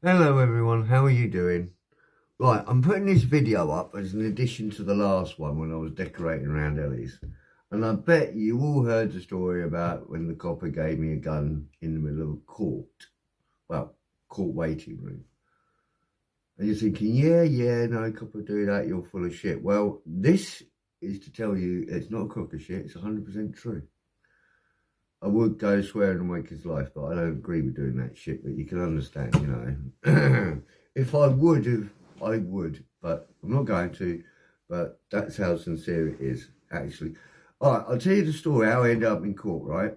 Hello everyone, how are you doing? Right, I'm putting this video up as an addition to the last one when I was decorating around Ellie's. And I bet you all heard the story about when the copper gave me a gun in the middle of court. Well, court waiting room. And you're thinking, yeah, no, copper do that, you're full of shit. Well, this is to tell you it's not a crock of shit, it's 100% true. I would go swearing on my kid's life, but I don't agree with doing that shit, but you can understand, you know. If I would have, I would, but I'm not going to, but that's how sincere it is, actually. All right, I'll tell you the story, how I ended up in court, right?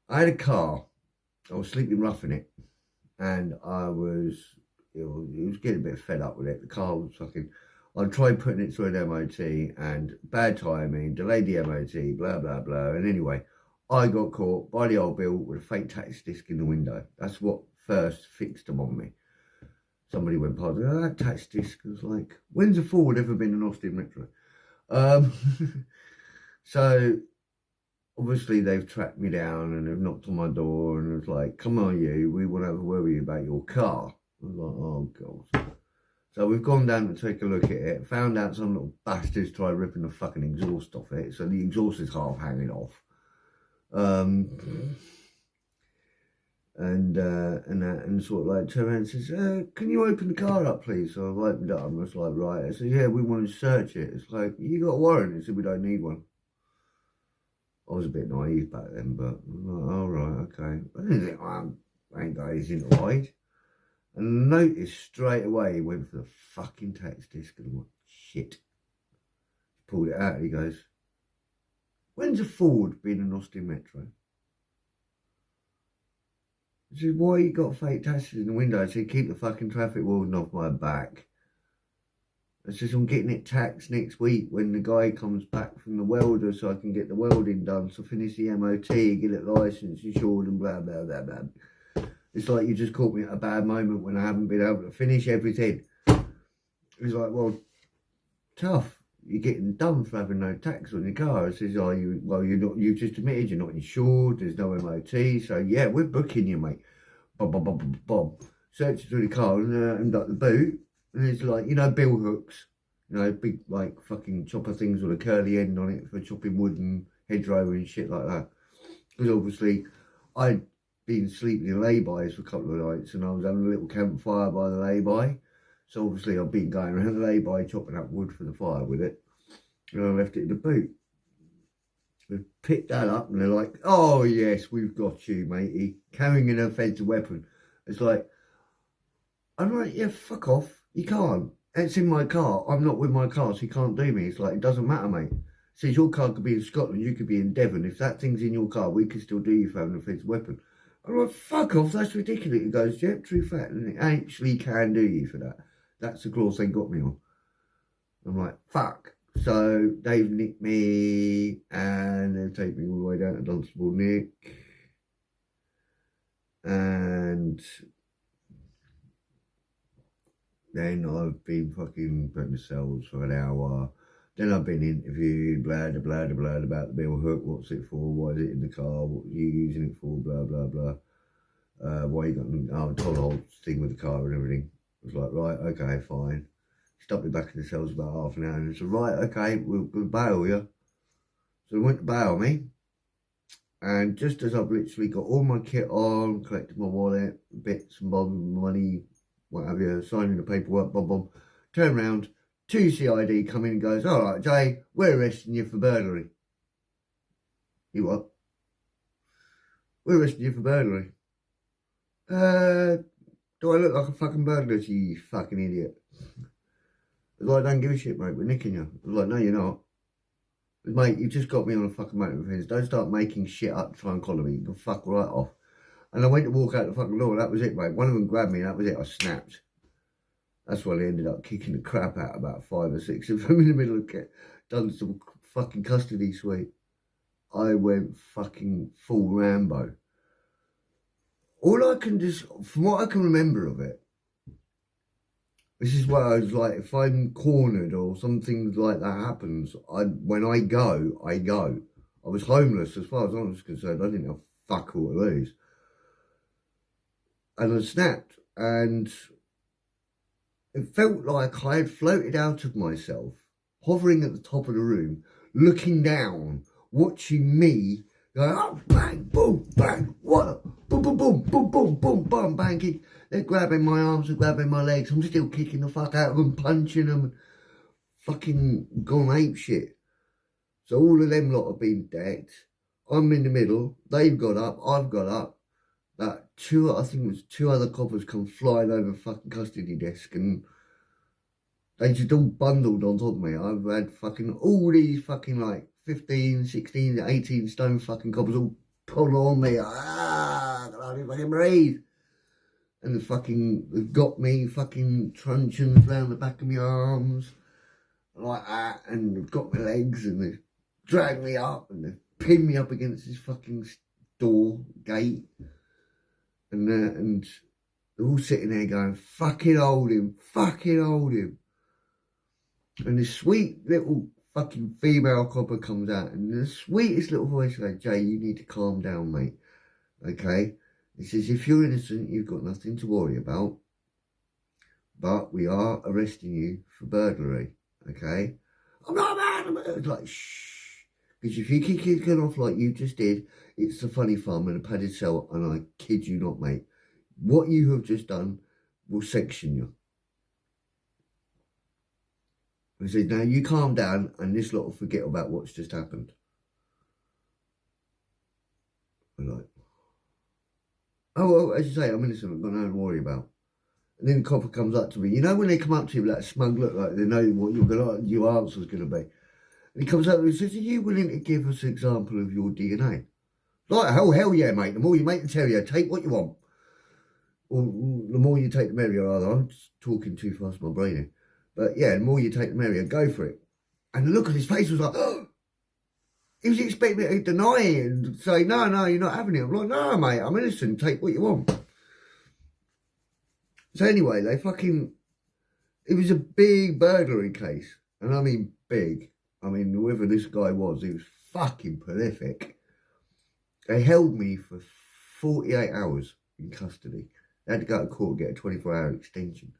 I had a car, I was sleeping rough in it, and it was getting a bit fed up with it. The car was fucking, I tried putting it through an MOT, and bad timing, delayed the MOT, blah, blah, blah, and anyway, I got caught by the old bill with a fake tax disc in the window. That's what first fixed them on me. Somebody went past, oh, that tax disc. I was like, when's a Ford ever been an Austin Metro? Um, so obviously they've tracked me down and they've knocked on my door and it's like, come on you, we want to have a word with you about your car. I was like, oh God. So we've gone down to take a look at it, found out some little bastards tried ripping the fucking exhaust off it. So the exhaust is half hanging off. And sort of like turned around and says, can you open the car up please? So I've opened it up and I was like, right. I said, yeah, we want to search it. It's like, you got a warrant? He said, we don't need one. I was a bit naive back then, but I was like, all right, okay. I didn't think, I ain't got anything to hide. And noticed straight away he went for the fucking tax disc and I'm like, shit. He pulled it out and he goes, when's a Ford been an Austin Metro? I said, why you got fake taxes in the window? I said, keep the fucking traffic warden off my back. I said, I'm getting it taxed next week when the guy comes back from the welder so I can get the welding done, so finish the MOT, get it licensed, insured and blah, blah, blah, blah. It's like you just caught me at a bad moment when I haven't been able to finish everything. He's like, well, tough. You're getting done for having no tax on your car. I says, oh, you're not, you just admitted you're not insured, there's no MOT, so yeah, we're booking you, mate. Bob, bob, bob, bob, bob. Search through the car and like the boot, and it's like, you know, bill hooks, you know, big like fucking chopper things with a curly end on it for chopping wood and hedgerow and shit like that. Because obviously I'd been sleeping in lay-bys for a couple of nights and I was having a little campfire by the lay-by. So obviously I've been going around the lay-by chopping up wood for the fire with it. And I left it in the boot. They picked that up and they're like, oh yes, we've got you, matey. Carrying an offensive weapon. It's like, I'm like, yeah, fuck off. You can't. It's in my car. I'm not with my car, so you can't do me. It's like, it doesn't matter, mate. Says your car could be in Scotland, you could be in Devon. If that thing's in your car, we can still do you for having an offensive weapon. I'm like, fuck off, that's ridiculous. He goes, yep, true fact. And it actually can do you for that. That's the clause they got me on. I'm like, fuck. So they've nicked me and they've taken me all the way down to Dunstable Nick. And then I've been fucking put in the cells for an hour. Then I've been interviewed, blah, blah, blah, blah, about the bill hook, what's it for, why is it in the car, what are you using it for, blah, blah, blah. Why you got, I told the whole thing with the car and everything. I was like, right, okay, fine. Stuck me back in the cells about half an hour and said, right, okay, we'll bail you. So they went to bail me. And just as I've literally got all my kit on, collected my wallet, bits and bobs, money, what have you, signing the paperwork, bob, turn around, 2CID come in and goes, all right, Jay, we're arresting you for burglary. You what? We're arresting you for burglary. Do I look like a fucking burglar to you, you fucking idiot? I was like, don't give a shit, mate, we're nicking you. I was like, no, you're not. Mate, you just got me on a fucking motor offence. Don't start making shit up to try and collar me. You can fuck right off. And I went to walk out the fucking door. That was it, mate. One of them grabbed me and that was it. I snapped. That's why they ended up kicking the crap out about 5 or 6 of them in the middle of done some fucking custody suite. I went fucking full Rambo. All I can just, from what I can remember of it, this is what I was like, if I'm cornered or something like that happens, when I go, I go. I was homeless as far as I was concerned. I didn't have fuck all to lose. And I snapped. and it felt like I had floated out of myself, hovering at the top of the room, looking down, watching me go, oh, bang, boom, bang, what? Boom, boom, boom, boom, boom, boom, boom, bang. They're grabbing my arms and grabbing my legs. I'm still kicking the fuck out of them, punching them, fucking gone ape shit. So all of them lot have been decked. I'm in the middle. They've got up. I've got up. I think it was two other coppers come flying over the fucking custody desk, and they just all bundled on top of me. I've had fucking all these fucking like 15, 16, 18 stone fucking coppers all pull on me. I can hardly fucking breathe. And they've got me fucking truncheons round the back of my arms like that, and they've got my legs, and they've dragged me up, and they've pinned me up against this fucking door gate. And they're all sitting there going, fucking hold him, fucking hold him. And this sweet little fucking female copper comes out, and the sweetest little voice goes, Jay, you need to calm down, mate. Okay? He says, if you're innocent, you've got nothing to worry about. But we are arresting you for burglary. Okay? I'm not mad. It's like, shh. Because if you keep kicking off like you just did, it's the funny farm and a padded cell, and I kid you not, mate. What you have just done will section you. I said, now you calm down, and this lot will forget about what's just happened. I'm like, oh, well, as you say, I'm innocent, I've got nothing to worry about. And then the copper comes up to me. You know when they come up to you with that smug look, like they know what your answer's going to be. And he comes up and says, are you willing to give us an example of your DNA? Like, oh, hell yeah, mate. The more you make the terrier, take what you want. Or the more you take the merrier, rather. I'm just talking too fast, my brain here. But yeah, the more you take the merrier, go for it. And the look on his face was like, oh! He was expecting me to deny it and say, no, you're not having it. I'm like, no, mate, I'm innocent. Take what you want. So anyway, it was a big burglary case. And I mean big. I mean, whoever this guy was, he was fucking prolific. They held me for 48 hours in custody. They had to go to court and get a 24-hour extension.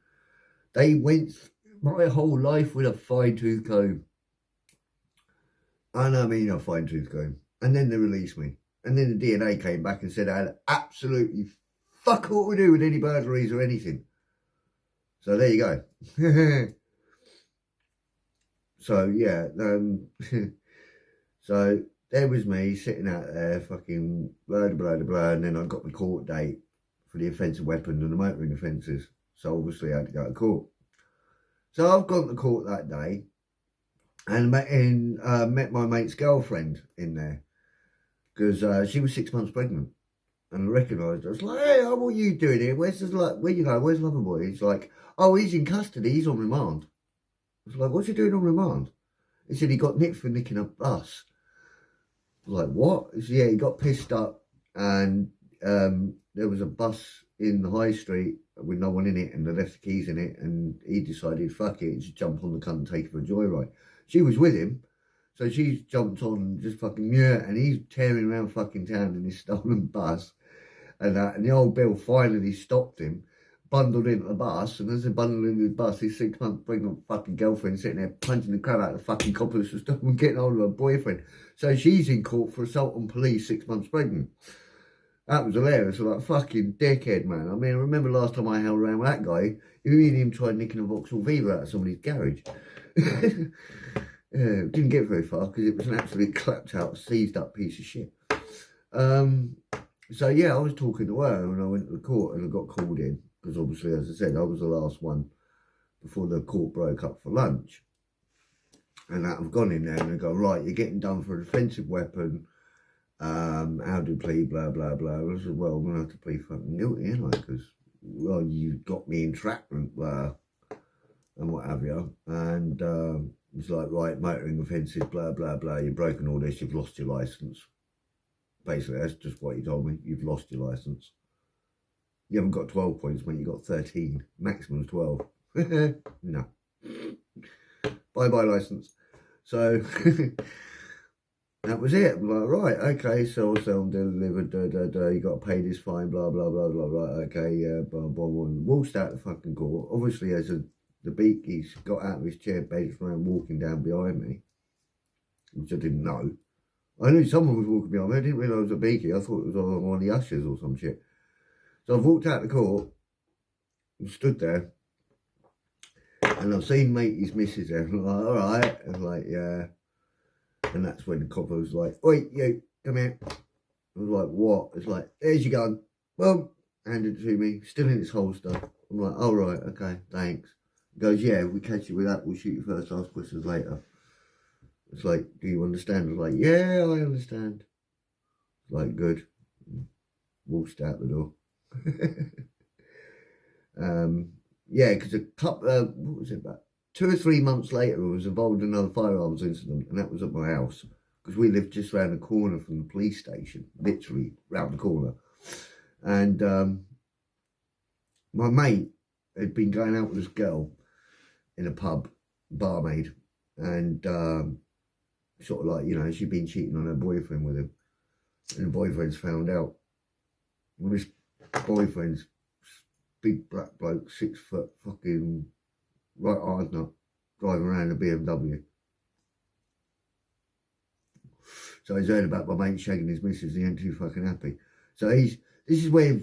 They went my whole life with a fine-tooth comb. And I mean a fine-tooth comb. And then they released me. And then the DNA came back and said I had absolutely fuck all to do with any burglaries or anything. So there you go. So yeah, so there was me sitting out there fucking blah, blah, blah, blah, and then I got the court date for the offensive weapons and the motoring offences. So obviously I had to go to court. So I've gone to court that day and met my mate's girlfriend in there because she was 6 months pregnant. And I recognised her. I was like, hey, what are you doing here? Where you go? Where's Lover Boy? He's like, oh, he's in custody. He's on remand. I was like, what's he doing on remand? He said he got nicked for nicking a bus. I was like, what? He said, yeah, he got pissed up and there was a bus in the high street with no one in it and they left the keys in it and he decided, fuck it, just jump on the cunt and take it for a joyride. She was with him. So she's jumped on and just fucking, yeah, and he's tearing around fucking town in his stolen bus. And the old Bill finally stopped him, bundled into the bus, and as he bundled into the bus, his 6 month pregnant fucking girlfriend sitting there punching the crap out of the fucking coppers for stopping getting hold of her boyfriend. So she's in court for assault on police, 6 months pregnant. That was hilarious. Like, fucking dickhead, man. I mean, I remember last time I held around with that guy, me and him tried nicking a Vauxhall Viva out of somebody's garage. Didn't get very far because it was an absolute clapped out, seized up piece of shit. So yeah, I was talking to her when I went to the court and I got called in because obviously, as I said, I was the last one before the court broke up for lunch. And I've gone in there and they go, right, you're getting done for a defensive weapon. How do you plead, blah, blah, blah. I said, well, I'm going to have to plead fucking guilty, ain't I? Because, well, you got me entrapment, and what have you. And it's like, right, motoring offences, blah, blah, blah. You've broken all this, you've lost your licence. Basically, that's just what he told me. You've lost your licence. You haven't got 12 points, mate. You got 13. Maximum 12. No. Bye-bye licence. So, That was it. I'm like, right, okay, so delivered, you got to pay this fine, blah, blah, blah, blah, blah, okay, yeah, blah, blah, blah. Waltzed out the fucking court. Obviously, as the beak, he's got out of his chair, based around, walking down behind me, which I didn't know. I knew someone was walking behind me. I didn't realise it was a beaky. I thought it was one of the ushers or some shit. So I've walked out the court and stood there, and I've seen matey's missus there. I'm like, all right. And like, yeah. And that's when the cop was like, oi, you, come here. I was like, what? It's like, there's your gun. Boom. Handed it to me, still in its holster. I'm like, oh, right, okay, thanks. He goes, yeah, if we catch you with that, we'll shoot you first, ask questions later. It's like, do you understand? I was like, yeah, I understand. Like, good. Waltzed out the door. Yeah, because a couple, what was it, about 2 or 3 months later, I was involved in another firearms incident, and that was at my house. Because we lived just round the corner from the police station, literally round the corner. And my mate had been going out with this girl in a pub, barmaid, and sort of like, you know, she'd been cheating on her boyfriend with him. And the boyfriend's found out. Well, this boyfriend's big black bloke, 6 foot, fucking right hard nut, driving around a BMW. So he's heard about my mate shagging his missus, he ain't too fucking happy. So this is where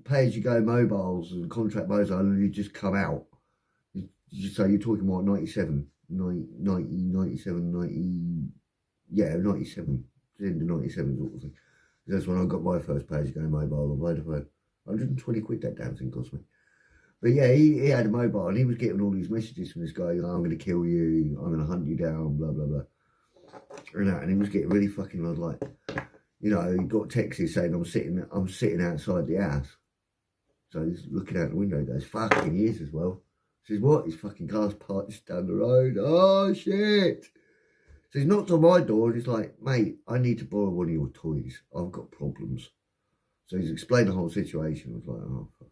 pay-as-you-go mobiles and contract mobiles only just come out. So you're talking what, 97, 90, yeah, 97, in the 97 sort of thing. That's when I got my first pay-as-you-go mobile on Vodafone. 120 quid that damn thing cost me. But yeah, he had a mobile and he was getting all these messages from this guy, you know, I'm going to kill you, I'm going to hunt you down, blah, blah, blah. And he was getting really fucking, like, you know, he got texts saying I'm sitting outside the house. So he's looking out the window, he goes, fucking he is as well. He says, what? His fucking car's parked just down the road. Oh, shit. So he's knocked on my door and he's like, mate, I need to borrow one of your toys. I've got problems. So he's explained the whole situation. I was like, oh, fuck.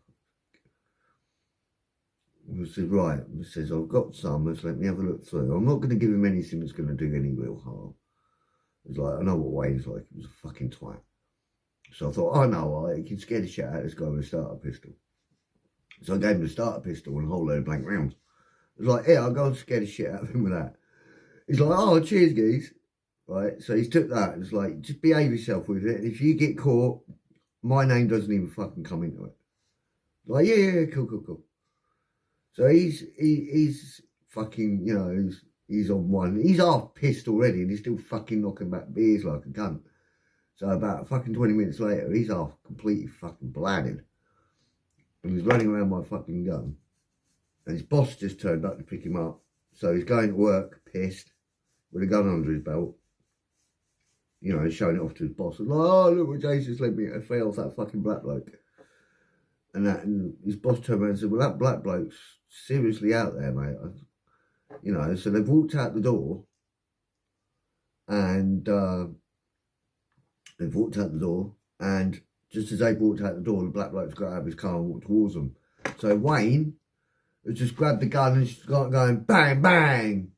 He says, right. He says, I've got some. So let me have a look through. I'm not going to give him anything that's going to do any real harm. It's like, I know what Wayne's like. He was a fucking twat. So I thought, oh no, he can scare the shit out of this guy with a starter pistol. So I gave him the starter pistol and a whole load of blank rounds. It was like, yeah, I'll go and scare the shit out of him with that. He's like, oh, cheers, geese. Right, so he's took that and it's like, just behave yourself with it. And if you get caught, my name doesn't even fucking come into it. Like, yeah, cool. So he's fucking, you know, he's on one. He's half pissed already and he's still fucking knocking back beers like a cunt. So about fucking 20 minutes later, he's half completely fucking bladdered. And he's running around my fucking gun. And his boss just turned up to pick him up. So he's going to work, pissed, with a gun under his belt. You know, he's showing it off to his boss. And like, oh, look what Jason's led me to fail off that fucking black bloke. And his boss turned around and said, well, that black bloke's seriously out there, mate. You know, so they've walked out the door. And they've walked out the door. And just as they walked out the door, the black bloke's got out of his car and walked towards them. So Wayne has just grabbed the gun and started going bang, bang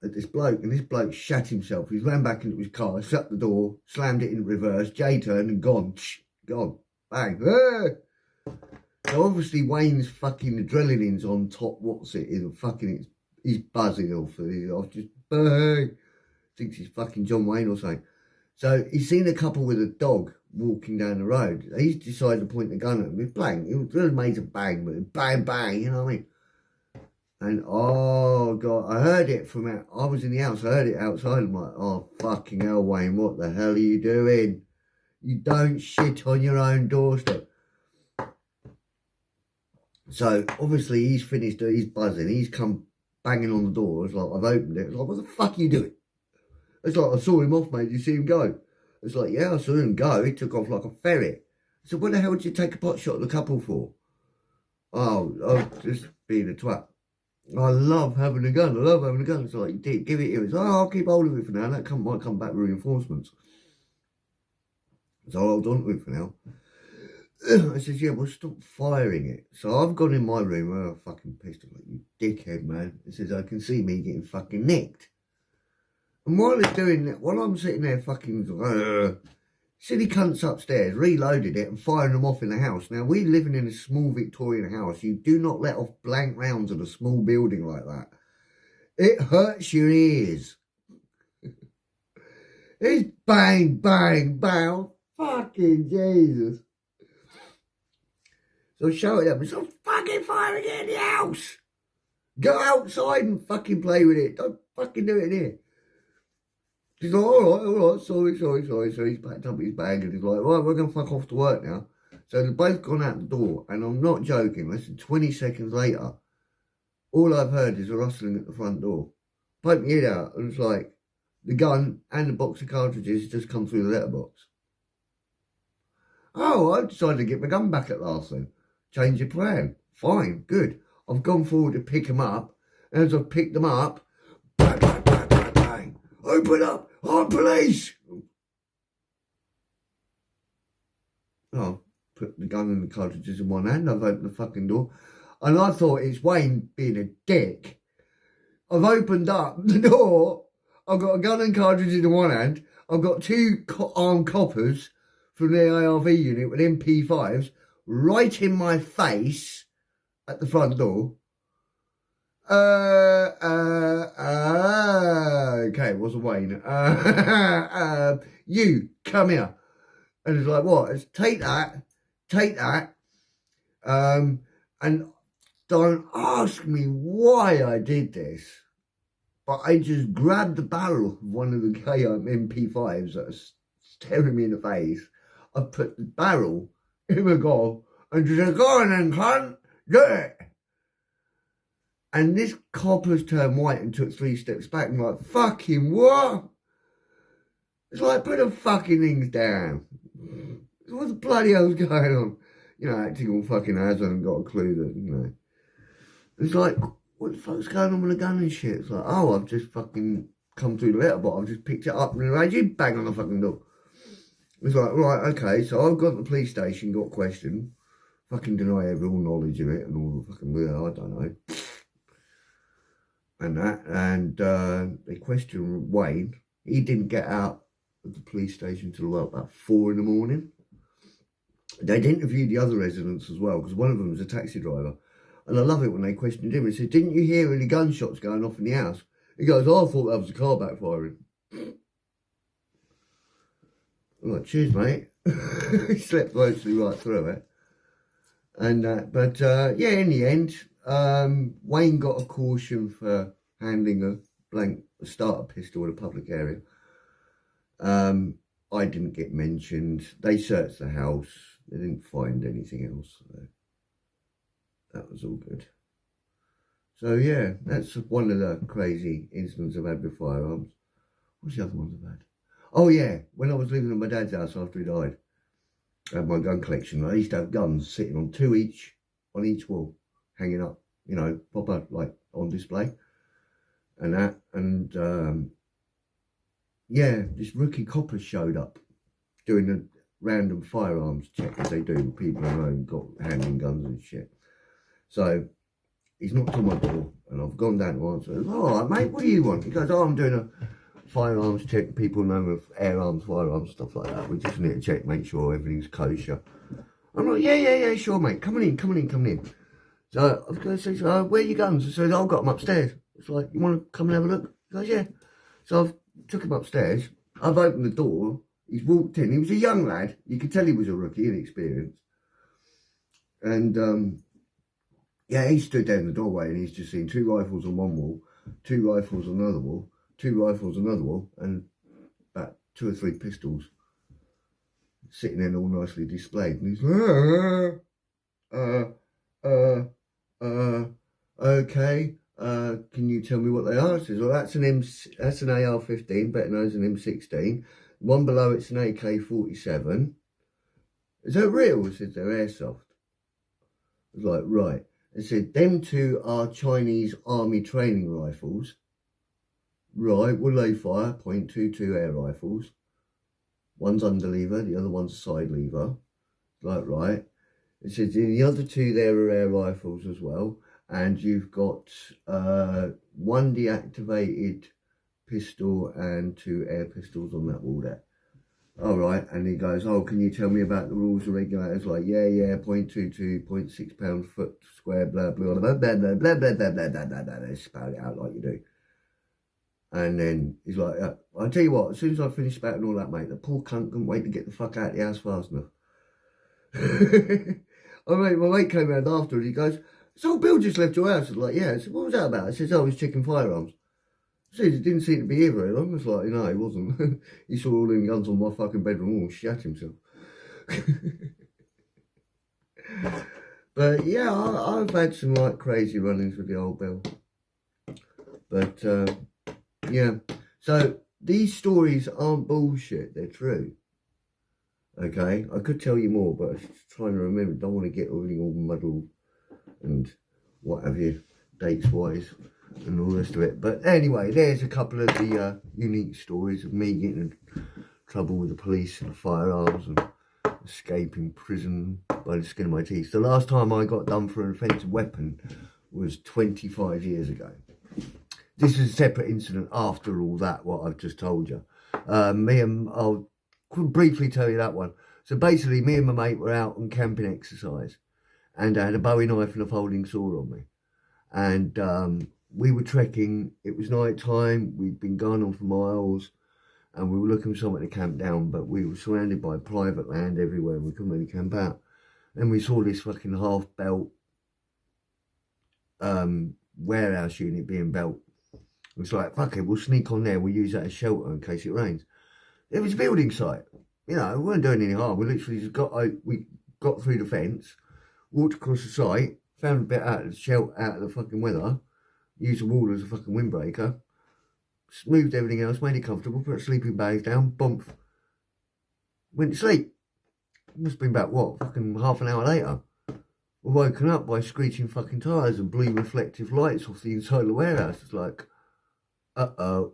at this bloke. And this bloke shat himself. He ran back into his car, shut the door, slammed it in reverse. Jay turned and gone. Bang. Ah! So obviously Wayne's fucking adrenaline's on top. What's it? He's buzzing off. Just bang. Thinks he's fucking John Wayne or something. So he's seen a couple with a dog walking down the road. He's decided to point the gun at him. It's bang. It was really made a bang, but bang, bang, you know what I mean? And oh God, I heard it from out. I was in the house. I heard it outside. I'm like, oh fucking hell, Wayne, what the hell are you doing? You don't shit on your own doorstep. So obviously he's finished. He's buzzing. He's come banging on the door. It's like I've opened it. It's like, what the fuck are you doing? It's like, I saw him off, mate. Did you see him go? It's like, yeah, I saw him go. He took off like a ferret. I said, what the hell did you take a pot shot at the couple for? Oh, just being a twat. I love having a gun. It's like, give it here. It's like, oh, I'll keep hold of it for now. That might come back with reinforcements. So I'll hold on to it for now. I says, yeah, well, stop firing it. So I've gone in my room. I'm fucking pissed. I'm like, you dickhead, man. He says, I can see me getting fucking nicked. And while he's doing that, while I'm sitting there fucking silly cunts upstairs, reloaded it and firing them off in the house. Now, we living in a small Victorian house. You do not let off blank rounds at a small building like that. It hurts your ears. It's bang, bang, bang. Fucking Jesus. So I shouted at him, "Stop fucking firing it in the house. Go outside and fucking play with it. Don't fucking do it in here." He's like, all right, sorry. So he's packed up his bag and he's like, right, we're going to fuck off to work now. So they've both gone out the door, and I'm not joking, less than 20 seconds later, all I've heard is a rustling at the front door. Poke my head out, and it's like, the gun and the box of cartridges just come through the letterbox. Oh, I decided to get my gun back at last then. Change your plan. Fine, good. I've gone forward to pick them up, and as I've picked them up, bang, bang, bang, bang, bang. Open up! I'm police! Oh, put the gun and the cartridges in one hand. I've opened the fucking door. And I thought it's Wayne being a dick. I've opened up the door. I've got a gun and cartridges in one hand. I've got two armed coppers from the ARV unit with MP5s right in my face at the front door. Okay, it wasn't Wayne. You, come here. And it's like, what? It's take that, and don't ask me why I did this, but I just grabbed the barrel of one of the MP5s that was staring me in the face. I put the barrel in my goal and just said, go on then, cunt, do it. And this copper's turned white and took 3 steps back and like, fucking what? It's like, put the fucking things down. What the bloody hell's going on? You know, acting all fucking as I haven't got a clue that, you know. It's like, what the fuck's going on with the gun and shit? It's like, oh, I've just fucking come through the letterbox. I've just picked it up and you bang on the fucking door. It's like, right, okay, so I've got to the police station, got questioned. Fucking deny every all knowledge of it and all the fucking, well, I don't know. And that, and they questioned Wayne. He didn't get out of the police station until about 4 in the morning. They'd interviewed the other residents as well, because one of them was a taxi driver. And I love it when they questioned him and said, didn't you hear any gunshots going off in the house? He goes, oh, I thought that was a car backfiring. I'm like, cheers, mate. He slept virtually right through it. And yeah, in the end, Wayne got a caution for handling a starter pistol in a public area. I didn't get mentioned. They searched the house. They didn't find anything else. So that was all good. So yeah, that's one of the crazy incidents I've had with firearms. What's the other ones I've had? Oh yeah, when I was living at my dad's house after he died, I had my gun collection. I used to have guns sitting on 2 each on each wall, hanging up, you know, proper like on display, and that. And yeah, this rookie copper showed up doing a random firearms check, as they do with people I know got handling guns and shit. So he's knocked on my door and I've gone down to answer. All right, mate, what do you want? He goes, oh, I'm doing a firearms check. People know with air arms, firearms, stuff like that. We just need to check, make sure everything's kosher. I'm like, yeah, sure, mate. Come on in. So I was going to say, so, where are your guns? I said, I've got them upstairs. It's like, you want to come and have a look? He goes, yeah. So I've took him upstairs. I've opened the door. He's walked in. He was a young lad. You could tell he was a rookie, inexperienced. And yeah, he stood there in the doorway and he's just seen 2 rifles on one wall, 2 rifles on another wall, 2 rifles on another wall, and about 2 or 3 pistols sitting there all nicely displayed. And he's like, okay, can you tell me what they are? I says, well, that's an AR-15, better known as an M16. One below it's an AK-47. Is that real? I said, they're airsoft. I was like, right. I said, them 2 are Chinese army training rifles. Right, will they fire? .22 air rifles. One's under lever, the other one's side lever. Like, right. It says the other 2 there are air rifles as well. And you've got one deactivated pistol and 2 air pistols on that wall there. All right, and he goes, oh, can you tell me about the rules and regulators? Like, yeah, 0.22, 0.6 pounds foot square, blah, blah, blah, blah, blah, blah, blah, blah, blah, blah, blah, blah. They spout it out like you do. And then he's like, I'll tell you what, as soon as I finish spouting all that, mate, the poor cunt couldn't wait to get the fuck out of the house fast enough. My mate came around afterwards, he goes, so Bill just left your house. I was like, yeah. I said, what was that about? I said, oh, he's checking firearms. I said, he didn't seem to be here very long. I was like, no, he wasn't. He saw all them guns on my fucking bedroom wall and shat himself. But yeah, I've had some like crazy run-ins with the old Bill. But yeah, so these stories aren't bullshit, they're true. Okay, I could tell you more, but I'm just trying to remember, don't want to get really all muddled and what have you, dates-wise and all the rest of it. But anyway, there's a couple of the unique stories of me getting in trouble with the police and the firearms and escaping prison by the skin of my teeth. The last time I got done for an offensive weapon was 25 years ago. This is a separate incident after all that, what I've just told you. I'll briefly tell you that one. So basically, me and my mate were out on camping exercise, and I had a Bowie knife and a folding saw on me. And we were trekking, it was night time, we'd been going on for miles, and we were looking for somewhere to camp down, but we were surrounded by private land everywhere, and we couldn't really camp out. And we saw this fucking half-built warehouse unit being built. It was like, fuck it, we'll sneak on there, we'll use that as shelter in case it rains. It was a building site. You know, we weren't doing any harm. We literally just got through the fence, walked across the site, found a bit out of the shelter, out of the fucking weather, used the wall as a fucking windbreaker, smoothed everything else, made it comfortable, put sleeping bags down, bump, went to sleep. It must have been about, what, fucking half an hour later. We're woken up by screeching fucking tyres and blue reflective lights off the inside of the warehouse. It's like, uh-oh.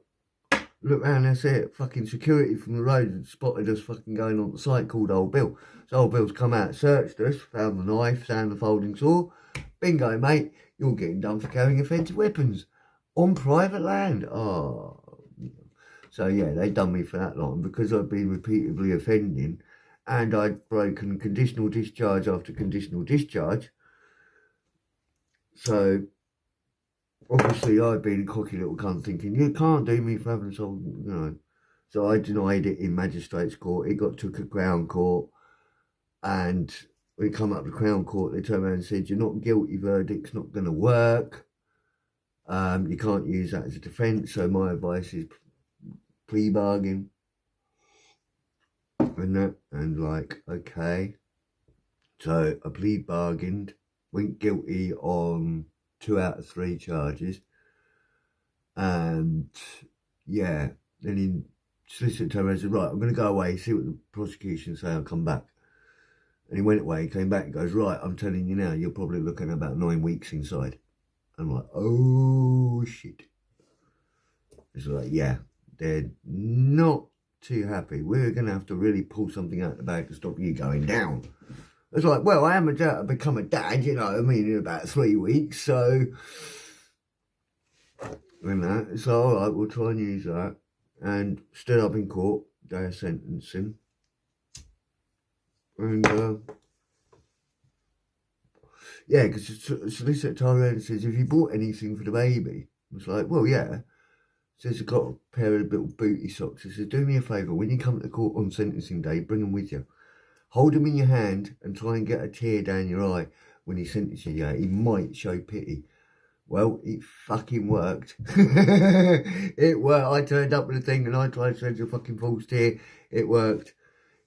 Look round, that's it. Fucking security from the road had spotted us fucking going on the site called Old Bill. So Old Bill's come out, searched us, found the knife, found the folding saw. Bingo, mate, you're getting done for carrying offensive weapons on private land. Oh. So yeah, they done me for that long because I'd been repeatedly offending and I'd broken conditional discharge after conditional discharge. So obviously, I'd been a cocky little cunt thinking, you can't do me for having sold, you know. So I denied it in magistrates court. It got took at Crown Court. And when it come up to Crown Court, they turned around and said, you're not guilty, verdict's not going to work. You can't use that as a defence. So my advice is plea bargain. And like, okay. So I plea bargained, went guilty on 2 out of 3 charges, and yeah, then in solicitor turned around and said, right, I'm going to go away, see what the prosecution say, I'll come back. And he went away, came back and goes, right, I'm telling you now, you're probably looking at about 9 weeks inside. I'm like, oh shit. It's like, yeah, they're not too happy. We're going to have to really pull something out the bag to stop you going down. It's like, well, I am about to become a dad, you know what I mean, in about 3 weeks, so, and that, so all right, we'll try and use that, and stood up in court, day of sentencing, and, yeah, because the solicitor turned around and says, have you bought anything for the baby? I was like, well, yeah. Says, I've got a pair of little booty socks. He says, do me a favour, when you come to court on sentencing day, bring them with you. Hold him in your hand and try and get a tear down your eye when he sentences you. He might show pity. Well, it fucking worked. It worked. I turned up with the thing and I tried to send a fucking false tear. It worked.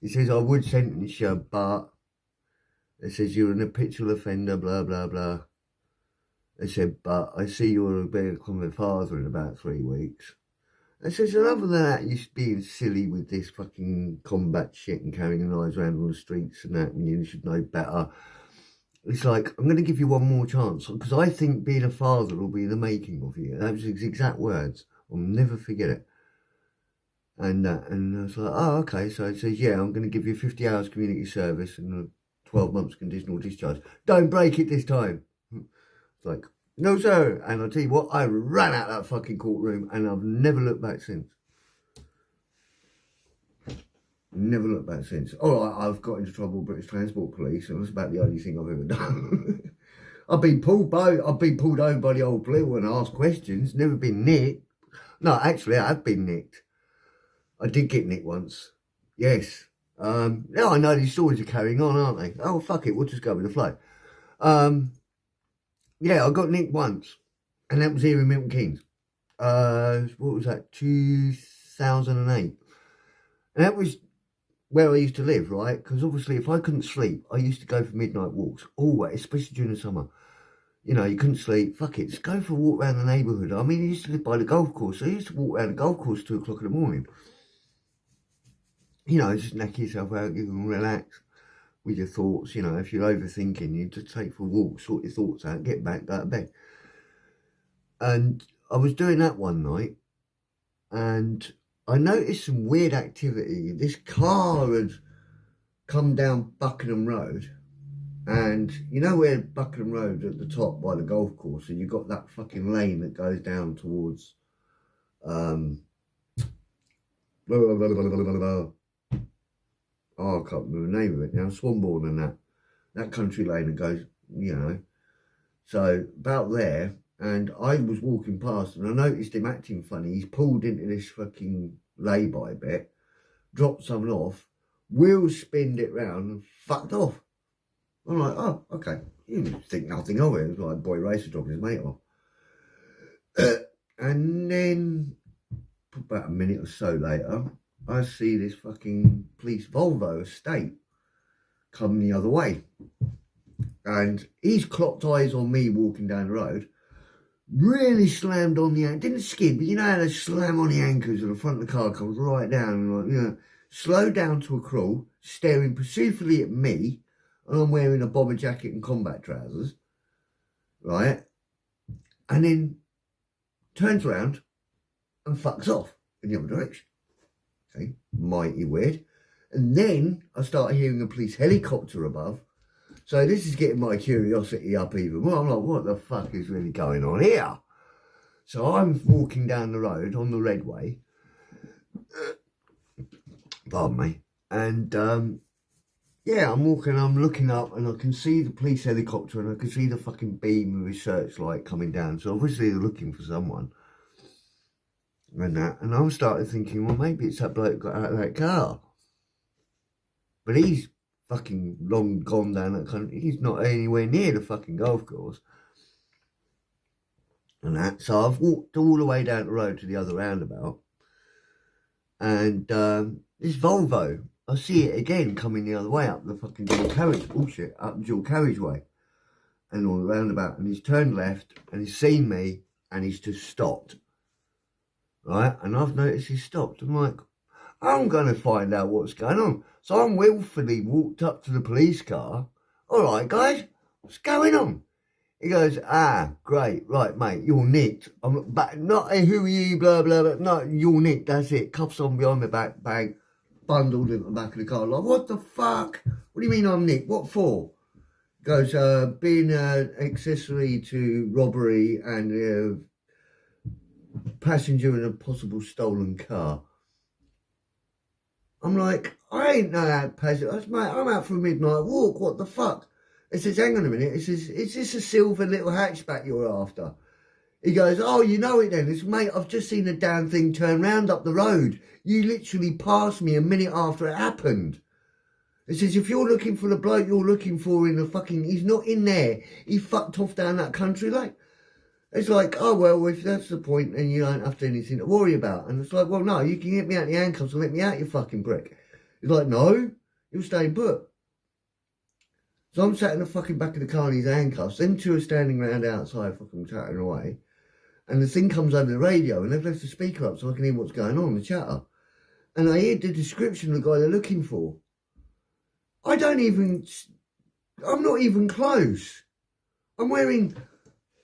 He says, I would sentence you, but it says you're an habitual offender, blah, blah, blah. They said, but I see you're going to become a father in about 3 weeks. I says, and other than that, you're being silly with this fucking combat shit and carrying knives around on the streets and that, and you should know better. It's like, I'm going to give you one more chance, because I think being a father will be the making of you. That was his exact words. I'll never forget it. And I was like, oh, okay. So it says, yeah, I'm going to give you 50 hours community service and 12 months conditional discharge. Don't break it this time. It's like, No, sir. And I'll tell you what, I ran out of that fucking courtroom and I've never looked back since. Never looked back since. All right, I've got into trouble with British Transport Police, and that's about the only thing I've ever done. I've been pulled over by the old blue and asked questions. Never been nicked. No, actually, I have been nicked. I did get nicked once. Yes. Now I know these stories are carrying on, aren't they? Oh, fuck it, we'll just go with the flow. Yeah, I got nicked once, and that was here in Milton Keynes. What was that? 2008. And that was where I used to live, right? Because obviously, if I couldn't sleep, I used to go for midnight walks, always, especially during the summer. You know, you couldn't sleep. Fuck it, just go for a walk around the neighbourhood. I mean, I used to live by the golf course, so I used to walk around the golf course 2 o'clock in the morning. You know, just knack yourself out, you can relax with your thoughts. You know, if you're overthinking, you just take for a walk, sort your thoughts out, get back, go to bed. And I was doing that one night, and I noticed some weird activity. This car had come down Buckingham Road, and you know where Buckingham Road at the top by the golf course, and you've got that fucking lane that goes down towards oh, I can't remember the name of it now, Swanbourne and that country lane that goes, you know. So about there, and I was walking past and I noticed him acting funny. He's pulled into this fucking lay-by bit, dropped something off, wheels spinned it round and fucked off. I'm like, oh, okay. You think nothing of it. It was like a boy racer dropping his mate off. And then, about a minute or so later, I see this fucking police Volvo estate come the other way. And he's clocked eyes on me walking down the road, really slammed on the anchor, didn't skid, but you know how they slam on the anchors and the front of the car comes right down, and like, you know, slowed down to a crawl, staring pursuively at me, and I'm wearing a bomber jacket and combat trousers, right? And then turns around and fucks off in the other direction. Okay, mighty weird. And then I start hearing a police helicopter above. So this is getting my curiosity up even more. I'm like, what the fuck is really going on here? So I'm walking down the road on the Redway. Pardon me. And yeah, I'm walking, I'm looking up, and I can see the police helicopter, and I can see the fucking beam of his searchlight coming down. So obviously they're looking for someone. And I started thinking, well, maybe it's that bloke got out of that car. But he's fucking long gone down that country. He's not anywhere near the fucking golf course. And so I've walked all the way down the road to the other roundabout. And this Volvo, I see it again coming the other way up the fucking dual carriage, bullshit, up the dual carriageway. And on the roundabout. And he's turned left and he's seen me and he's just stopped. Right? And I've noticed he's stopped. I'm like, I'm going to find out what's going on. So I'm willfully walked up to the police car. All right, guys, what's going on? He goes, great, right, mate, you're nicked. I'm back, not who are you, blah, blah, blah. No, you're nicked, that's it. Cuffs on behind my back, bag, bundled into the back of the car. Like, what the fuck? What do you mean I'm nicked? What for? He goes, being an accessory to robbery and passenger in a possible stolen car. I'm like, I ain't no that passenger. Mate, I'm out for a midnight walk. What the fuck? It says, hang on a minute. It says, is this a silver little hatchback you're after? He goes, oh, you know it then. It's, mate, I've just seen the damn thing turn round up the road. You literally passed me a minute after it happened. It says, if you're looking for the bloke you're looking for in the fucking, he's not in there. He fucked off down that country lane. It's like, oh, well, if that's the point, then you don't have to anything to worry about. And it's like, well, no, you can get me out the handcuffs and let me out, you fucking prick. He's like, no, you'll stay put. So I'm sat in the fucking back of the car in his handcuffs. Them two are standing around outside fucking chatting away. And the thing comes over the radio and they've left the speaker up so I can hear what's going on, the chatter. And I hear the description of the guy they're looking for. I'm not even close. I'm wearing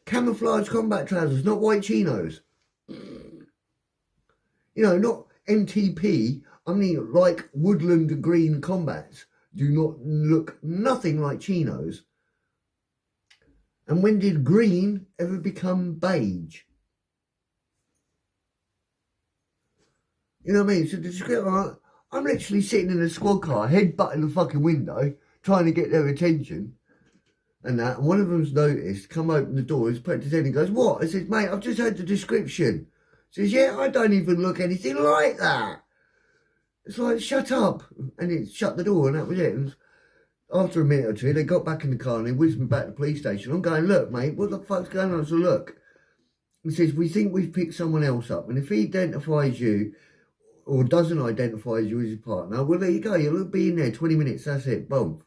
camouflage combat trousers, not white chinos. You know, not MTP. I mean, like woodland green combats. Do not look nothing like chinos. And when did green ever become beige? You know what I mean? So the description, I'm literally sitting in a squad car, head butting the fucking window, trying to get their attention. And that, and one of them's noticed, come open the door, he's put his head and goes, what? I says, mate, I've just heard the description. He says, yeah, I don't even look anything like that. It's like, shut up. And it shut the door and that was it. And after a minute or two, they got back in the car and they whizzed me back to the police station. I'm going, look, mate, what the fuck's going on? So look, he says, we think we've picked someone else up. And if he identifies you or doesn't identify you as his partner, well, there you go. You'll be in there 20 minutes. That's it. Boom.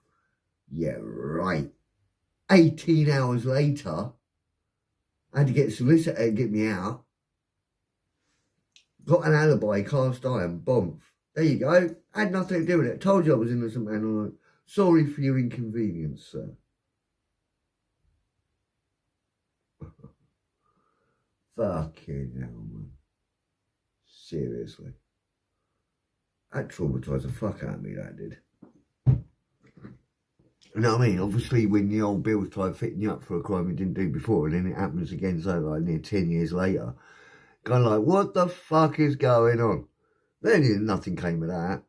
Yeah, right. 18 hours later, I had to get a solicitor to get me out. Got an alibi, cast iron, bomb. There you go. Had nothing to do with it. Told you I was innocent, man. Sorry for your inconvenience, sir. Fucking hell, man. Seriously. That traumatised the fuck out of me, that did. You know what I mean? Obviously, when the old bills tried fitting you up for a crime you didn't do before, and then it happens again, so like near 10 years later, kind of like, what the fuck is going on? Then nothing came of that.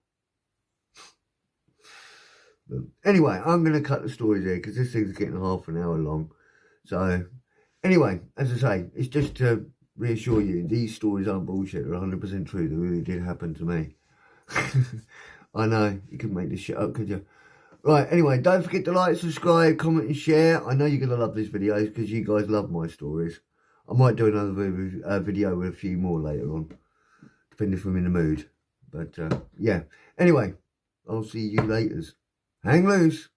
But anyway, I'm going to cut the story there because this thing's getting half an hour long. So, anyway, as I say, it's just to reassure you, these stories aren't bullshit. They're 100% true. They really did happen to me. I know, you couldn't make this shit up, could you? Right, anyway, don't forget to like, subscribe, comment and share. I know you're going to love these videos because you guys love my stories. I might do another video with a few more later on, depending if I'm in the mood. But, yeah. Anyway, I'll see you later. Hang loose.